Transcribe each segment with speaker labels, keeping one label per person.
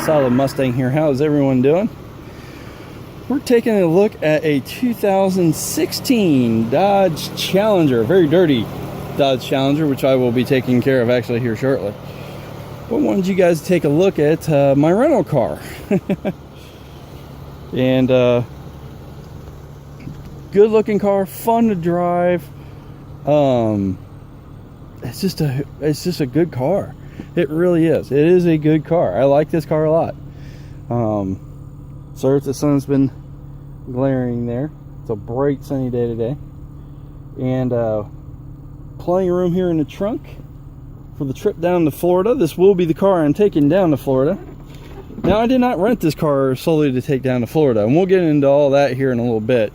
Speaker 1: Solid Mustang here. How is everyone doing? We're taking a look at a 2016 Dodge Challenger, a very dirty Dodge Challenger, which I will be taking care of actually here shortly. But I wanted you guys to take a look at my rental car. And good looking car, fun to drive. It's just a good car. It really is. It is a good car. I like this car a lot. Sorry if the sun's been glaring there. It's a bright sunny day today. And plenty of room here in the trunk for the trip down to Florida. This will be the car I'm taking down to Florida. Now, I did not rent this car solely to take down to Florida, and we'll get into all that here in a little bit.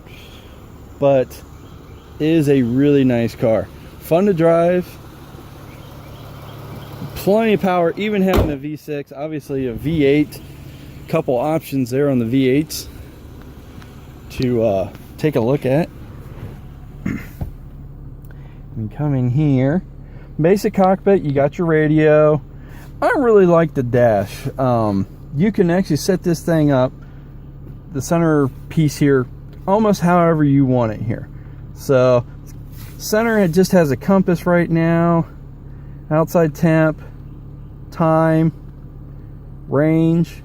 Speaker 1: But it is a really nice car. Fun to drive. Plenty of power, even having a V6, obviously a V8. Couple options there on the V8s to take a look at. And come in here. Basic cockpit, you got your radio. I really like the dash. You can actually set this thing up, the center piece here, almost however you want it here. So center, it just has a compass right now, outside temp, time, range.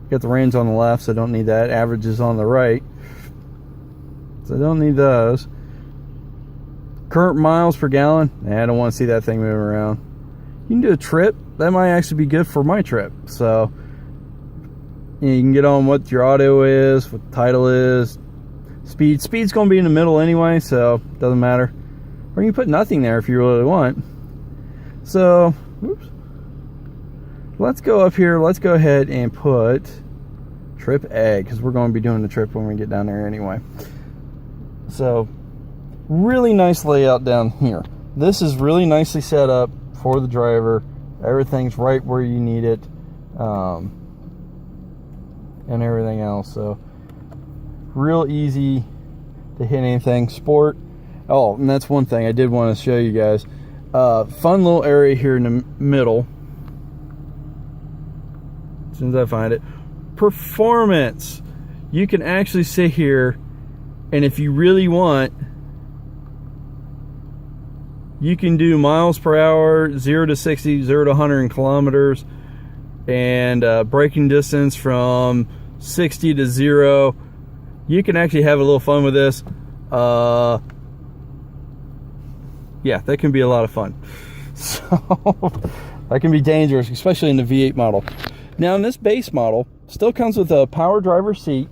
Speaker 1: Got the range on the left, so I don't need that. Average is on the right, so I don't need those. Current miles per gallon, I don't want to see that thing moving around. You can do a trip. That might actually be good for my trip. So you can get on what your auto is, what the title is. Speed's going to be in the middle anyway, so it doesn't matter. Or you can put nothing there if you really want. So, oops. Let's go up here. Let's go ahead and put trip A, because we're going to be doing the trip when we get down there anyway. So, really nice layout down here. This is really nicely set up for the driver. Everything's right where you need it, and everything else. So real easy to hit anything. Sport. Oh, and that's one thing I did want to show you guys. Fun little area here in the middle. As soon as I find it. Performance. You can actually sit here, and if you really want, you can do miles per hour, 0 to 60, 0 to 100 kilometers, and braking distance from 60 to 0. You can actually have a little fun with this. Yeah, that can be a lot of fun. So that can be dangerous, especially in the V8 model. Now, in this base model, still comes with a power driver seat,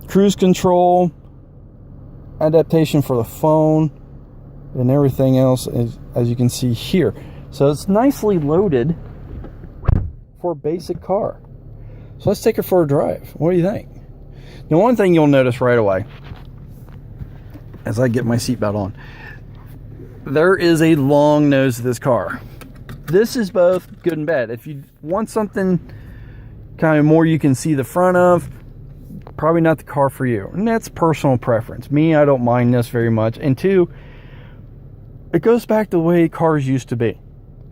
Speaker 1: cruise control, adaptation for the phone, and everything else, as you can see here. So it's nicely loaded for a basic car. So let's take it for a drive. What do you think? Now, one thing you'll notice right away as I get my seatbelt on, there is a long nose to this car. This is both good and bad. If you want something kind of more you can see the front of, probably not the car for you. And that's personal preference. Me, I don't mind this very much. And two, it goes back to the way cars used to be.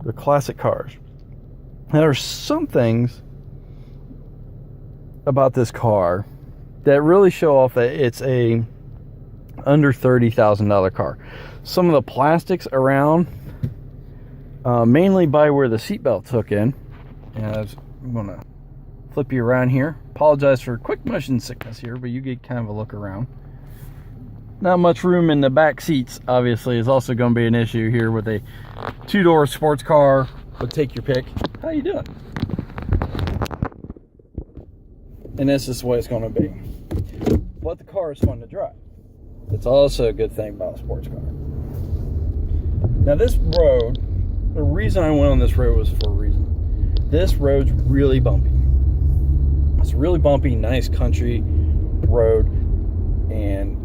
Speaker 1: The classic cars. There are some things about this car that really show off that it's a under $30,000 car. Some of the plastics around, mainly by where the seatbelt took in. And I'm going to flip you around here. Apologize for quick motion sickness here, but you get kind of a look around. Not much room in the back seats, obviously, is also going to be an issue here with a two-door sports car. But take your pick. How you doing? And this is the way it's going to be. But the car is fun to drive. It's also a good thing about a sports car. Now, this road, the reason I went on this road was for a reason. This road's really bumpy. It's a really bumpy, nice country road, and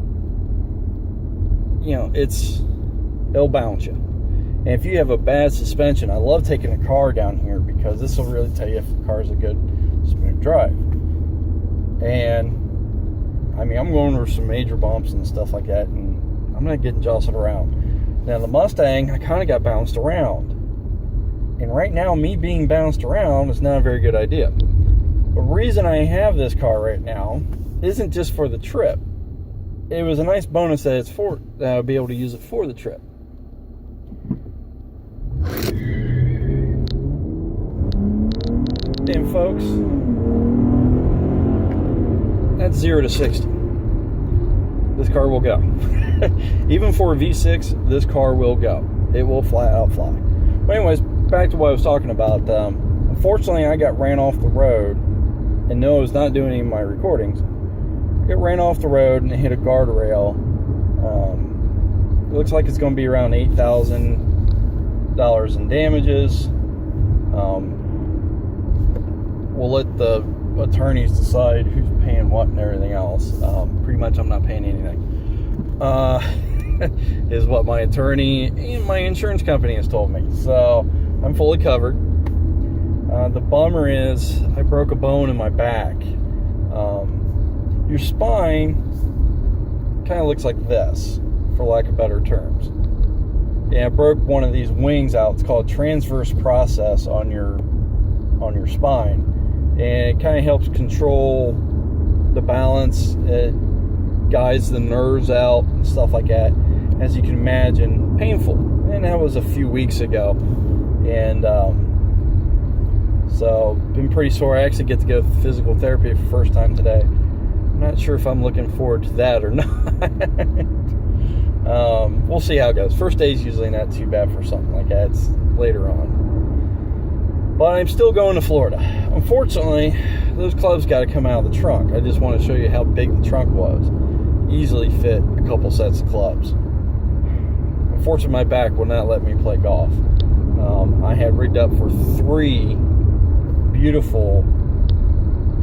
Speaker 1: you know, it'll balance you. And if you have a bad suspension, I love taking a car down here because this will really tell you if the car's a good smooth drive. And I mean, I'm going over some major bumps and stuff like that, and I'm not getting jostled around. Now the Mustang, I kind of got bounced around, And right now, me being bounced around is not a very good idea. The reason I have this car right now isn't just for the trip. It was a nice bonus that I'll be able to use it for the trip. And folks, that's 0 to 60. This car will go. Even for a V6, this car will go. It will flat out fly. But anyways, back to what I was talking about. Unfortunately, I got ran off the road, and no, I was not doing any of my recordings. I got ran off the road and hit a guardrail. It looks like it's going to be around $8,000 in damages. We'll let the attorneys decide who's paying what and everything else. Pretty much I'm not paying anything. Is what my attorney and my insurance company has told me. So I'm fully covered. The bummer is I broke a bone in my back. Your spine kind of looks like this, for lack of better terms. Yeah, I broke one of these wings out. It's called transverse process on your spine. And it kind of helps control the balance. It guides the nerves out and stuff like that. As you can imagine, painful. And that was a few weeks ago. And so, been pretty sore. I actually get to go to physical therapy for the first time today. I'm not sure if I'm looking forward to that or not. We'll see how it goes. First day is usually not too bad for something like that. It's later on. But I'm still going to Florida. Unfortunately, those clubs got to come out of the trunk. I just want to show you how big the trunk was. Easily fit a couple sets of clubs. Unfortunately, my back will not let me play golf. I had rigged up for 3 beautiful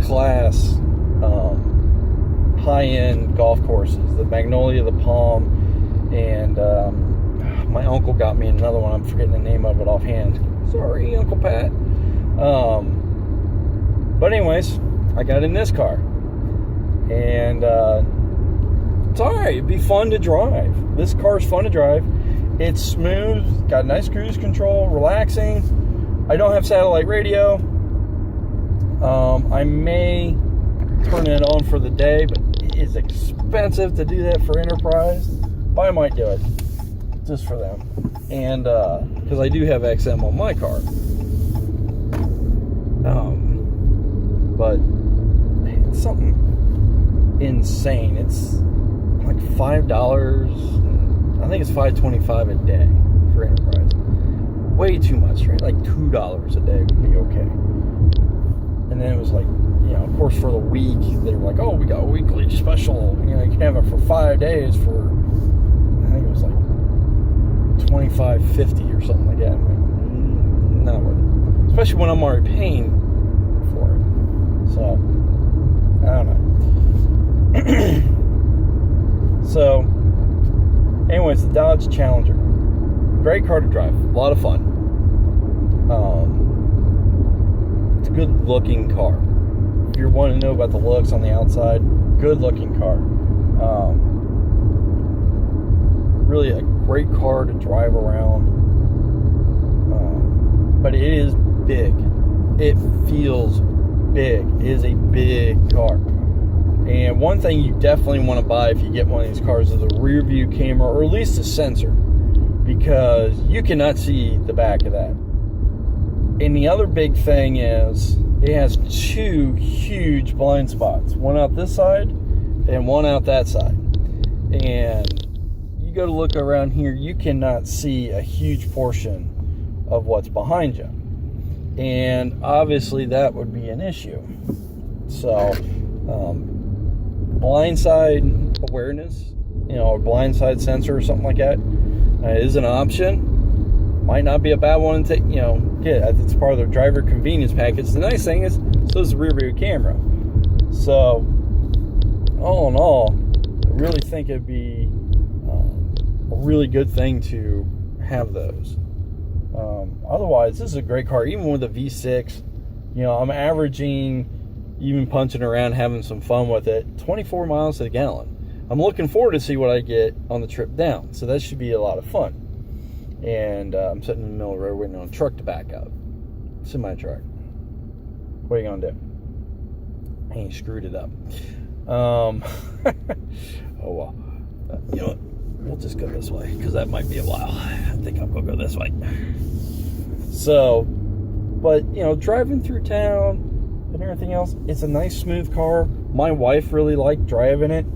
Speaker 1: class high-end golf courses. The Magnolia, the Palm, and my uncle got me another one. I'm forgetting the name of it offhand. Sorry, Uncle Pat. But anyways, I got in this car. And it's alright. It'd be fun to drive. This car's fun to drive. It's smooth. Got nice cruise control. Relaxing. I don't have satellite radio. I may turn it on for the day, but it is expensive to do that for Enterprise. But I might do it. Just for them. And because I do have XM on my car. But it's something insane. It's like $5. I think it's $5.25 a day for Enterprise. Way too much, right? Like $2 a day would be okay. And then it was like, of course, for the week they were like, oh, we got a weekly special. You can have it for 5 days for, I think it was like $25.50 or something like that. I'm like, not worth it. Especially when I'm already paying for it. So, I don't know. So, anyways, the Dodge Challenger. Great car to drive. A lot of fun. It's a good looking car. If you're wanting to know about the looks on the outside, good looking car. Really a great car to drive around. But it is big. It feels big. It is a big car. And one thing you definitely want to buy if you get one of these cars is a rear view camera, or at least a sensor, because you cannot see the back of that. And the other big thing is it has 2 huge blind spots, one out this side and one out that side. And you go to look around here, you cannot see a huge portion of what's behind you. And obviously that would be an issue. So, blindside awareness, a blindside sensor or something like that is an option. Might not be a bad one to get. It's part of the driver convenience package. The nice thing is, so is the rear view camera. So, all in all, I really think it'd be a really good thing to have those. Otherwise, this is a great car. Even with a V6, I'm averaging, even punching around, having some fun with it, 24 miles to the gallon. I'm looking forward to see what I get on the trip down. So that should be a lot of fun. and I'm sitting in the middle of the road waiting on a truck to back up. Semi-truck. What are you gonna do? He screwed it up. Oh well. You know what? We'll just go this way because that might be a while. I think I'm gonna go this way. So, but you know, driving through town and everything else, it's a nice, smooth car. My wife really liked driving it.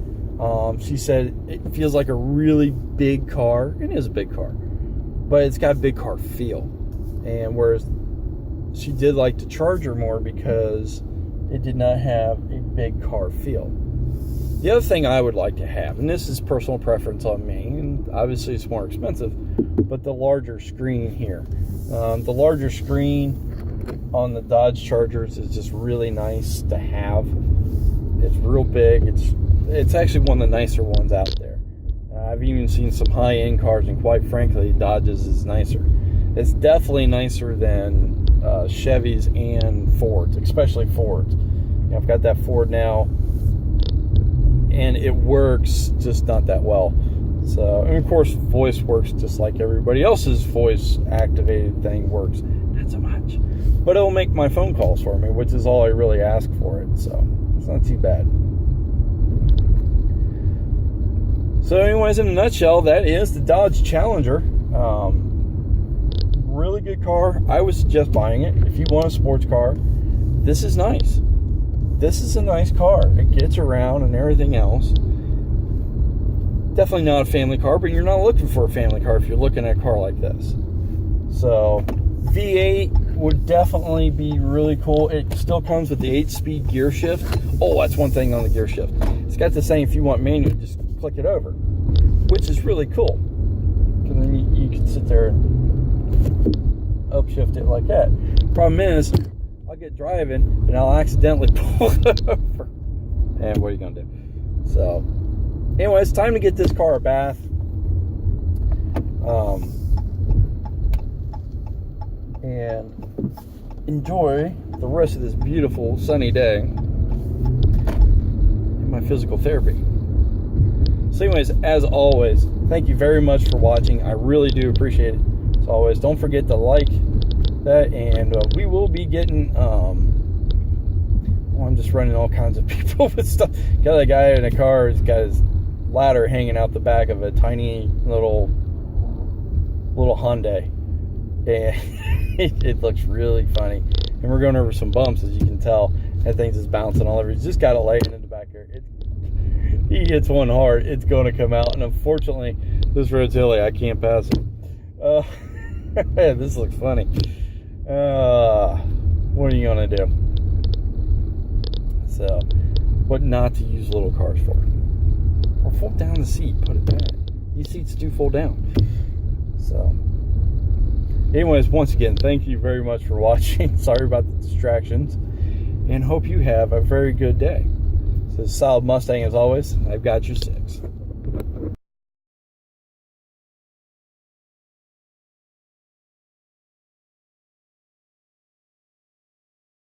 Speaker 1: She said it feels like a really big car. It is a big car, but it's got a big car feel. And whereas she did like the Charger more because it did not have a big car feel. The other thing I would like to have, and this is personal preference on me, and obviously it's more expensive, but the larger screen here. The larger screen on the Dodge Chargers is just really nice to have. It's real big. It's actually one of the nicer ones out there. I've even seen some high-end cars, and quite frankly, Dodge's is nicer. It's definitely nicer than Chevys and Fords, especially Fords. You know, I've got that Ford now, and it works, just not that well. So, and of course, voice works just like everybody else's voice-activated thing works. Not so much. But it'll make my phone calls for me, which is all I really ask for it. So, it's not too bad. So anyways, in a nutshell, that is the Dodge Challenger. Really good car. I would suggest buying it. If you want a sports car, this is nice. This is a nice car. It gets around and everything else. Definitely not a family car, but you're not looking for a family car if you're looking at a car like this. So V8 would definitely be really cool. It still comes with the 8-speed gear shift. Oh, that's one thing on the gear shift. It's got the same, if you want manual, just click it over, which is really cool. And then you can sit there and upshift it like that. Problem is, I'll get driving and I'll accidentally pull it over. And what are you gonna do? So, anyway, it's time to get this car a bath. And enjoy the rest of this beautiful sunny day in my physical therapy. So anyways, as always, thank you very much for watching. I really do appreciate it. As always, don't forget to like that, and we will be getting I'm just running all kinds of people with stuff. Got a guy in a car who's got his ladder hanging out the back of a tiny little Hyundai, and it looks really funny. And we're going over some bumps, as you can tell. That thing's just bouncing all over. He's just got it laying in the back here. He hits one hard, it's going to come out. And unfortunately, this road's hilly. I can't pass it. This looks funny. What are you going to do? So, what not to use little cars for. Or fold down the seat, put it back. These seats do fold down. So, anyways, once again, thank you very much for watching. Sorry about the distractions. And hope you have a very good day. So, solid Mustang as always. I've got your 6.